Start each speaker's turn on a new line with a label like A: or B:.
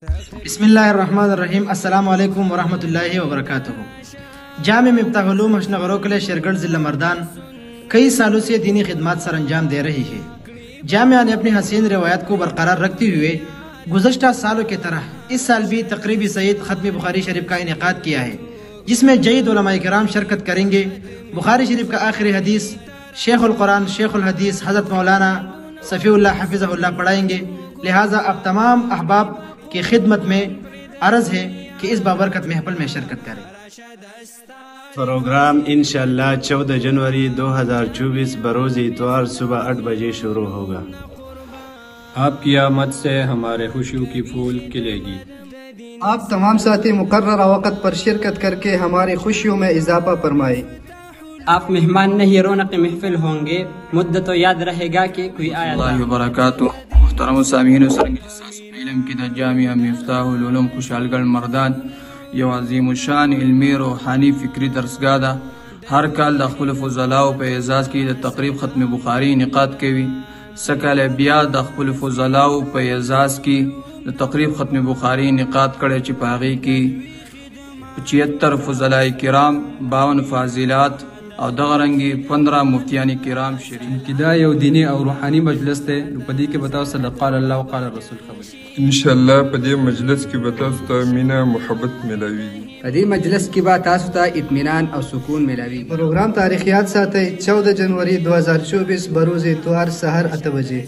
A: بسم اللہ الرحمن الرحیم. السلام علیکم ورحمۃ اللہ وبرکاتہ. جامع مفتاح علوم اشنغروکل شیرگڑھ ضلع مردان کئی سالوں سے دینی خدمات سر انجام دے رہی ہے. جامعہ نے اپنی حسین روایت کو برقرار رکھتے ہوئے گزشتہ سالوں کی طرح اس سال بھی تقریبی سعید ختم بخاری شریف کا انعقاد کیا ہے، جس میں جید علماء کرام شرکت کریں گے. بخاری شریف کا آخری حدیث شیخ القرآن شیخ الحدیث حضرت مولانا صفی اللہ حفظہ اللہ پڑھائیں گے. لہٰذا اب تمام احباب کی خدمت میں عرض ہے کہ اس بابرکت محفل میں شرکت کریں.
B: پروگرام انشاءاللہ 14 جنوری 2024 بروز اتوار صبح 8 بجے شروع ہوگا.
C: آپ کی آمد سے ہمارے خوشیوں کی پھول کھلے گی.
D: آپ تمام ساتھی مقررہ وقت پر شرکت کر کے ہماری خوشیوں میں اضافہ فرمائے.
E: آپ مہمان نہیں رونق محفل ہوں گے. مدت تو یاد رہے گا کہ کوئی آیا
F: اللہ وبرکاتہ. محترم سامعین و سرنگی علم کی دا جامعہ مفتاح العلوم خوشحال مردان یو عظیم الشان علمی روحانی فکری درسگاہ دا ہر کال دا خپل فضلاء په اعزاز کی دا تقریب ختم بخاری انعقاد کوي. سکال بیا دا خپل فضلاء په اعزاز کی دا تقریب ختم بخاری انعقاد کړي چې پاغي کی 76 فضلاء کرام 52 فاضلات او دغه رنگی 15 مفتیان کرام شریک.
C: دا یو دینی او روحانی مجلس ته په دې کې بتاو صلی قال الله او قال رسول خبر.
G: انشاءاللہ په دې مجلس کې به تاسو ته مینه محبت ملاویږي.
E: په دې مجلس کې به تاسو ته اطمینان او سکون ملاوي.
D: پروگرام تاریخیات ساتي 14 جنوری 2024 بروز اتوار سحر 8 بجے.